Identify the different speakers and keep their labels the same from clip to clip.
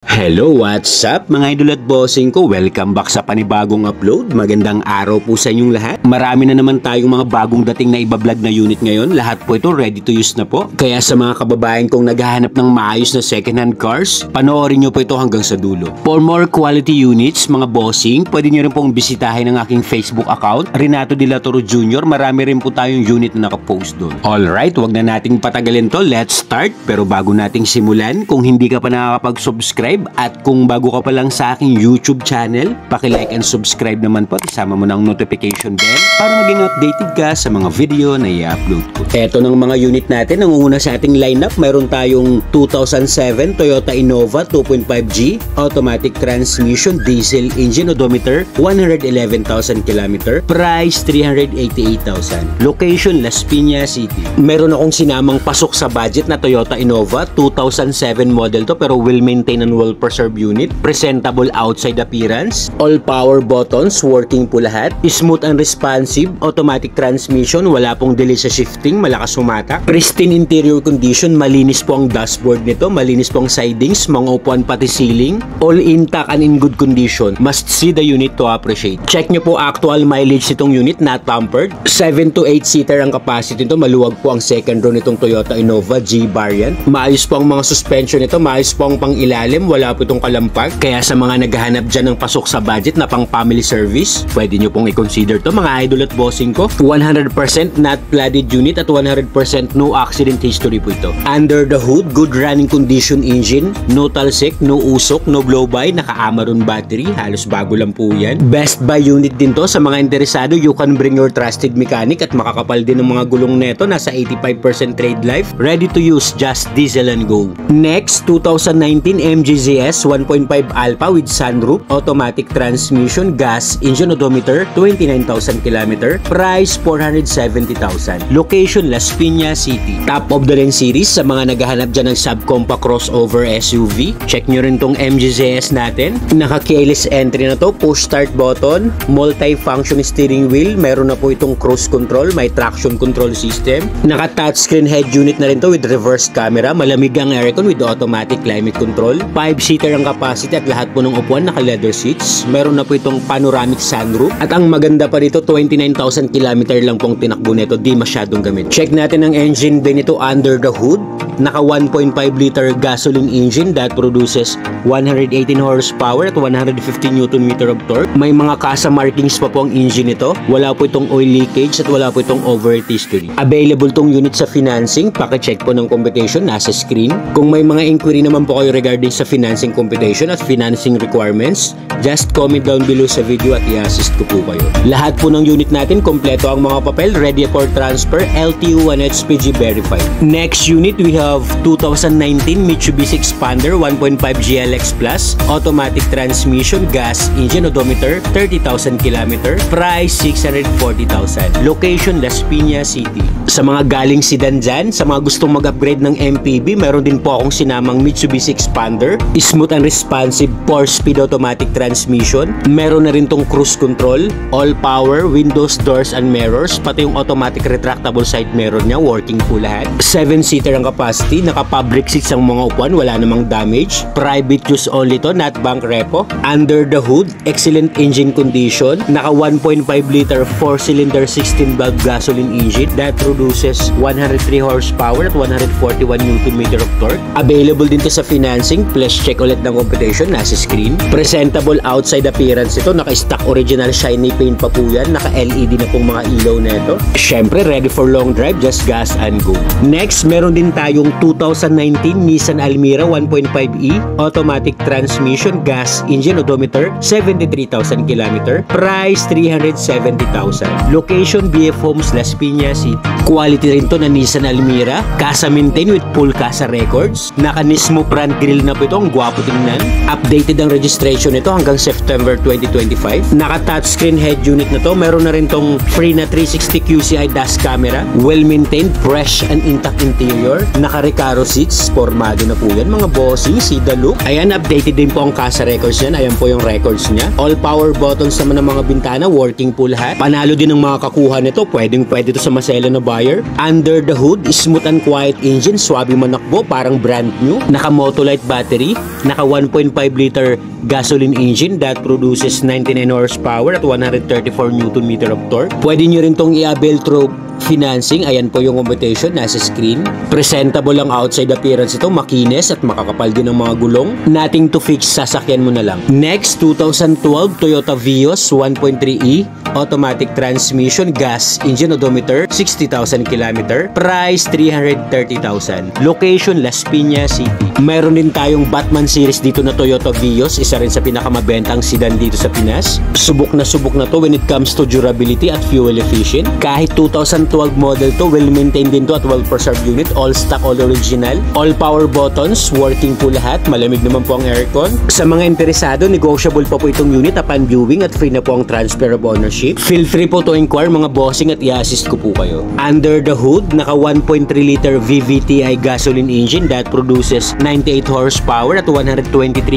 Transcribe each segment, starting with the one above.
Speaker 1: Hello, what's up mga idol at bossing ko? Welcome back sa panibagong upload. Magandang araw po sa inyong lahat. Marami na naman tayong mga bagong dating na ibablog na unit ngayon. Lahat po ito ready to use na po. Kaya sa mga kababayan kong naghahanap ng maayos na second hand cars, panoorin nyo po ito hanggang sa dulo. For more quality units, mga bossing, pwede nyo rin pong bisitahin ang aking Facebook account, Renato De La Toro Jr. Marami rin po tayong unit na nakapost doon. Alright, wag na nating patagalin to. Let's start. Pero bago nating simulan, kung hindi ka pa nakakapag-subscribe at kung bago ka pa lang sa aking YouTube channel, paki-like and subscribe naman po. Isama mo ng notification bell para maging updated ka sa mga video na i-upload ko. Eto ng mga unit natin. Ang una sa ating lineup, mayroon tayong 2007 Toyota Innova 2.5G automatic transmission, diesel engine, odometer 111,000 km, price 388,000. Location Las Piñas City. Meron akong sinamang pasok sa budget na Toyota Innova 2007 model to, pero well maintained and well preserved unit. Presentable outside appearance, all power buttons working po lahat, smooth and responsive, automatic transmission, wala pong delay sa shifting, malakas sumatak, pristine interior condition, malinis po ang dashboard nito, malinis po ang sidings, mga upuan pati ceiling, all intact and in good condition. Must see the unit to appreciate. Check nyo po actual mileage nitong unit, not tampered. 7 to 8 seater ang capacity nito, maluwag po ang second row nitong Toyota Innova G variant. Maayos po ang mga suspension nito, maayos po ang pang-ilalim, wala po itong kalampag. Kaya sa mga naghahanap dyan ng pasok sa budget na pang family service, pwede nyo pong i-consider to mga idol at bossing ko. 100% not flooded unit at 100% no accident history po ito. Under the hood, good running condition engine, no talsik, no usok, no blow-by, naka-Amaron battery, halos bago lang po yan. Best buy unit din to sa mga interesado. You can bring your trusted mechanic at makakapal din ng mga gulong neto. Nasa 85% trade life, ready to use, just diesel and go. Next, 2019 MG ZS 1.5 Alpha with sunroof, automatic transmission, gas engine, odometer 29,000 km, price 470,000. Location Las Piñas City. Top of the line series sa mga naghahanap dyan ng subcompact crossover SUV. Check nyo rin tong MG ZS natin. Naka-keyless entry na to, push start button, multi-function steering wheel, meron na po itong cruise control, may traction control system. Naka-touchscreen head unit na rin to with reverse camera, malamig ang aircon with automatic climate control. 5-seater ang capacity at lahat po ng upuan naka-leather seats. Meron na po itong panoramic sunroof. At ang maganda pa dito, 29,000 km lang pong tinakbo nito, di masyadong gamit. Check natin ang engine bay nito under the hood. Naka 1.5 liter gasoline engine that produces 118 horsepower at 150 Nm of torque. May mga kasa markings pa po ang engine nito. Wala po itong oil leakage at wala po itong overheat history. Available tong unit sa financing. Paki-check po ng computation, nasa screen. Kung may mga inquiry naman po kayo regarding sa financing computation at financing requirements, just comment down below sa video at i-assist ko po kayo. Lahat po ng unit natin, kompleto ang mga papel, ready for transfer, LTO and HPG verified. Next unit, we have 2019 Mitsubishi Expander 1.5 GLX Plus, automatic transmission, gas engine, odometer 30,000 km, price 640,000. Location Las Piñas City. Sa mga galing sedan dyan, sa mga gustong mag-upgrade ng MPV, meron din po akong sinamang Mitsubishi Expander, smooth and responsive 4-speed automatic transmission. Meron na rin tong cruise control, all power, windows, doors and mirrors, pati yung automatic retractable side mirror niya, working po lahat. 7-seater ang capacity, naka-fabric seats ang mga upuan, wala namang damage. Private use only to, not bank repo. Under the hood, excellent engine condition, naka 1.5 liter 4-cylinder 16-valve gasoline engine that produces 103 horsepower at 141 Nm of torque. Available din to sa financing, plus check ulit ng computation, nasa screen. Presentable outside appearance ito, naka-stock original shiny paint pa po yan, naka-LED na pong mga ilaw na ito. Syempre, ready for long drive, just gas and go. Next, meron din tayong 2019 Nissan Almera 1.5e, automatic transmission, gas engine, odometer 73,000 km, price 370,000. Location BF Homes Las Piñas City. Quality rin to na Nissan Almera, kasa maintain with full kasa records, naka-Nismo front grille na po ito, ang gwapo tingnan. Updated ang registration nito hanggang September 2025. Naka-touchscreen head unit na to, meron na rin tong free na 360 QCI dash camera, well-maintained, fresh and intact interior, naka-Recaro seats, formado na po yan mga bossing, see the look. Ayan, updated din po ang kasa records yan, ayan po yung records niya. All power buttons naman ng mga bintana, working po lahat. Panalo din ng mga kakuha nito, pwede to sa masela na buyer. Under the hood, smooth and quiet engine, swabe manakbo, parang brand new. Naka Motolite battery, Naka 1.5 liter gasoline engine that produces 99 horsepower at 134 Newton meter of torque. Pwede nyo rin tong i-avail through financing. Ayan po yung competition, nasa screen. Presentable ang outside appearance ito, makinis at makakapal din ang mga gulong. Nothing to fix, sasakyan mo na lang. Next, 2012 Toyota Vios 1.3e, automatic transmission, gas engine, odometer, 60,000 km. Price, 330,000. Location, Las Piñas City. Mayroon din tayong Batman series dito na Toyota Vios, isa rin sa pinakamabentang sedan dito sa Pinas. Subok na to when it comes to durability at fuel efficient. Kahit 2012 model to, well maintained din to at well preserved unit, all stock, all original, all power buttons, working po lahat, malamig naman po ang aircon. Sa mga interesado, negotiable pa po itong unit upon viewing at free na po ang transfer of ownership. Feel free po to inquire mga bossing at i-assist ko po kayo. Under the hood, naka 1.3 liter VVTi gasoline engine that produces 98 horsepower at 123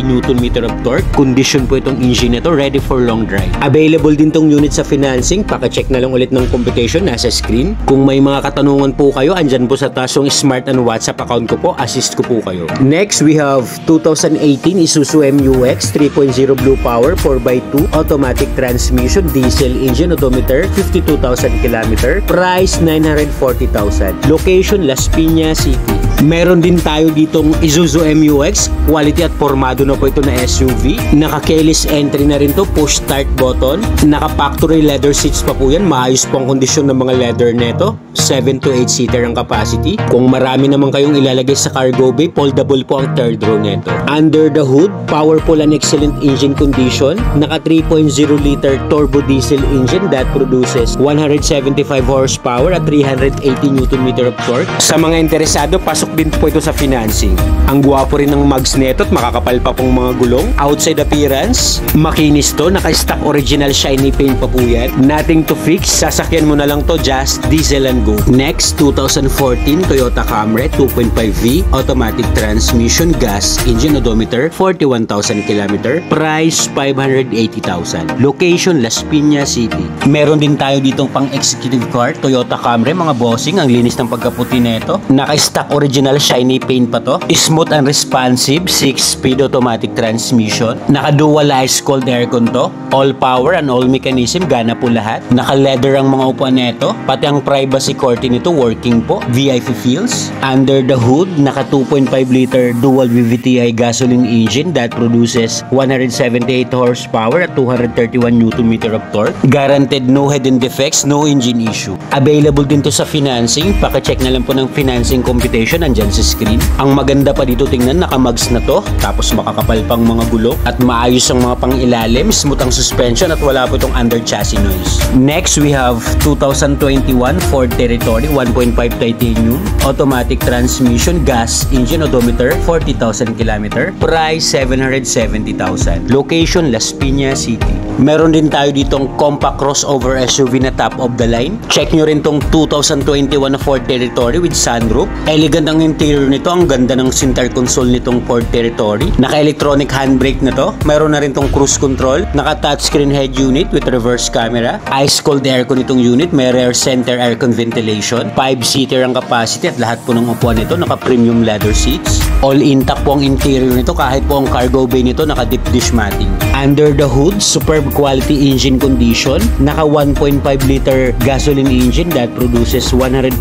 Speaker 1: Newton meter of torque. Condition po itong engine na to, ready for long drive. Available din tong unit sa financing, paka-check na lang ulit ng competition, nasa screen. Kung may mga katanungan po kayo, andyan po sa taas yung Smart and WhatsApp account ko po, assist ko po kayo. Next, we have 2018 Isuzu MU-X 3.0 Blue Power 4x2 automatic transmission, diesel engine, odometer, 52,000 km. Price, 940,000. Location, Las Piñas City. Meron din tayo ditong Isuzu MU-X, quality at formado na po ito na SUV. Naka-keyless entry na rin to, push start button. Naka-factory leather seats pa po yan, maayos po ang kondisyon ng mga leather neto. 7 to 8 seater ang capacity. Kung marami naman kayong ilalagay sa cargo bay, foldable po ang third row neto. Under the hood, powerful and excellent engine condition. Naka 3.0 liter turbo diesel engine that produces 175 horsepower at 380 Newton meter of torque. Sa mga interesado, pasok din po ito sa financing. Ang gwapo rin ng mags neto at makakapal pa pong mga gulong. Outside appearance, makinis to. Naka-stock original shiny paint pa po yan. Nothing to fix, sasakyan mo na lang to, just diesel and go. Next, 2014 Toyota Camry 2.5V automatic transmission, gas engine, odometer, 41,000 km. Price, 580,000. Location, Las Piñas City. Meron din tayo ditong pang executive car, Toyota Camry, mga bossing. Ang linis ng pagkaputi neto. Naka-stock original shiny paint pa to. Smooth and responsive 6-speed automatic transmission. Naka-dual ice cold aircon to. All power and all mechanism, gana po lahat. Naka-leather ang mga upuan neto. Pati ang privacy curtain nito working po. VIP feels. Under the hood, naka 2.5 liter dual VVTi gasoline engine that produces 178 horsepower at 231 Newton meter of torque. Guaranteed no hidden defects, no engine issue. Available din to sa financing. Paka-check na lang po ng financing computation, andyan sa screen. Ang maganda pa dito, tingnan, naka-mags na to. Tapos makakapal pang mga gulong at maayos ang mga pang-ilalim, smooth ang suspension at wala po itong under chassis noise. Next, we have 2021 Ford Territory 1.5 titanium automatic transmission, gas engine, odometer, 40,000 km. Price, 770,000. Location, Las Piñas City. Meron din tayo ditong compact crossover SUV na top of the line. Check nyo rin tong 2021 na Ford Territory with sunroof. Elegant ang interior nito. Ang ganda ng center console nitong Ford Territory. Naka-electronic handbrake na to. Meron na rin tong cruise control. Naka-touchscreen head unit with reverse camera. Ice cold aircon itong unit. May rear center aircon ventilation. 5-seater ang capacity at lahat po ng upuan nito naka-premium leather seats. All intact po ang interior nito. Kahit po ang cargo bay nito naka-deep dish matting. Under the hood, superb quality engine condition. Naka 1.5 liter gasoline engine that produces 141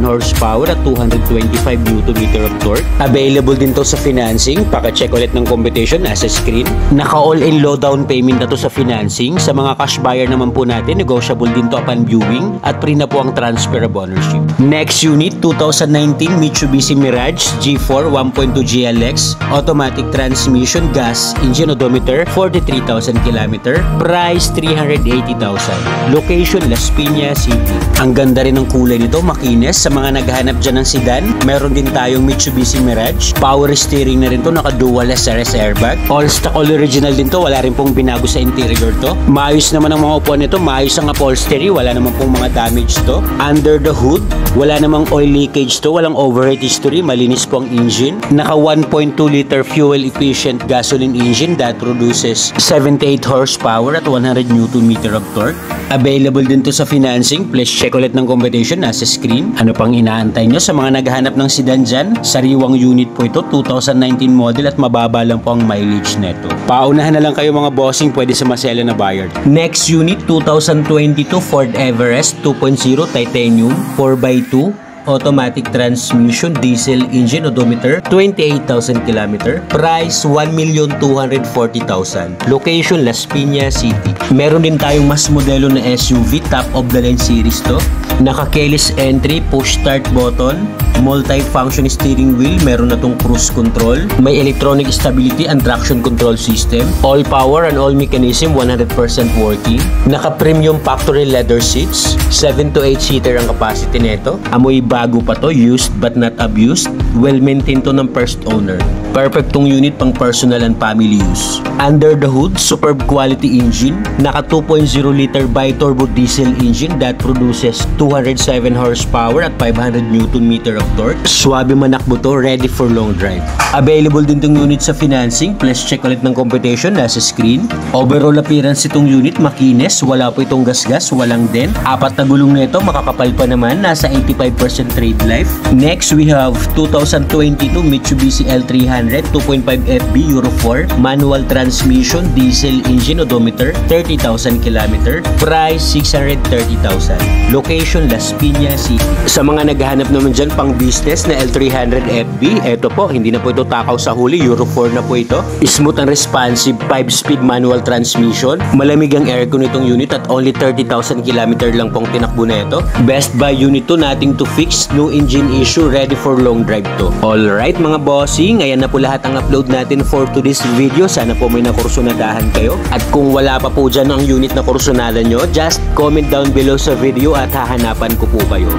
Speaker 1: horsepower at 225 Newton meter of torque. Available din to sa financing. Paka-check ulit ng competition, nasa screen. Naka all-in low down payment na to sa financing. Sa mga cash buyer naman po natin, negotiable din to upon viewing at free na po ang transfer of ownership. Next unit, 2019 Mitsubishi Mirage G4 1.2 GLX automatic transmission, gas engine, odometer, 43,000 km. Price, 380,000. Location, Las Piñas City. Ang ganda rin ng kulay nito, makinis. Sa mga naghahanap dyan ng sedan, meron din tayong Mitsubishi Mirage. Power steering na rin to, naka-dual SRS airbag. All stock, all original din to, wala rin pong binago sa interior to. Maayos naman ang mga upuan nito, maayos ang upholstery, wala naman pong mga damage to. Under the hood, wala namang oil leakage to, walang overheat history, malinis po ang engine. Naka 1.2 liter fuel efficient gasoline engine that produces 78 horsepower at 100 Nm of torque. Available din to sa financing. Please check ulit ng competition nasa screen. Ano pang inaantay nyo sa mga naghahanap ng sedan dyan? Sariwang unit po ito, 2019 model at mababa lang po ang mileage neto. Paunahan na lang kayo mga bossing, pwede sa masela na buyer. Next unit, 2022 Ford Everest 2.0 Titanium 4x2. Automatic transmission, diesel engine, odometer, 28,000 km. Price, 1,240,000. Location, Las Piñas City. Meron din tayong mas modelo na SUV, top of the line series to. Naka-keyless entry, push start button, multi-function steering wheel, meron na tong cruise control, may electronic stability and traction control system, all power and all mechanism 100% working. Naka-premium factory leather seats, 7 to 8 seater ang capacity nito. Amoy bago pa to, used but not abused. Well maintained to ng first owner. Perfect tong unit pang personal and family use. Under the hood, superb quality engine. Naka 2.0 liter bi-turbo diesel engine that produces 207 horsepower at 500 Nm of torque. Swabe manakbo to, ready for long drive. Available din tong unit sa financing. Please check ulit ng competition nasa screen. Overall appearance itong unit, makinis. Wala po itong gasgas, walang dent. 4 na gulong nito, makakapal pa naman. Nasa 85% trade life. Next, we have 2022 Mitsubishi L300 2.5 FB Euro 4 manual transmission, diesel engine, odometer, 30,000 km. Price, 630,000. Location, Las Piñas City. Sa mga naghahanap naman dyan pang business na L300 FB, eto po, hindi na po ito takaw sa huli, Euro 4 na po ito. Smooth and responsive 5-speed manual transmission. Malamig ang aircon nitong unit at only 30,000 km lang pong tinakbo na ito. Best buy unit to, nothing to fix, no engine issue, ready for long drive to. Alright mga bossing, ayan na po lahat ang upload natin for today's video. Sana po may nakursunadahan kayo. At kung wala pa po dyan ang unit na kursunada nyo, just comment down below sa video at hahanapan ko po kayo.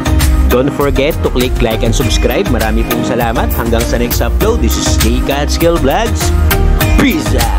Speaker 1: Don't forget to click like and subscribe. Marami pong salamat. Hanggang sa next upload, this is J Catskill Vlogs. Peace out!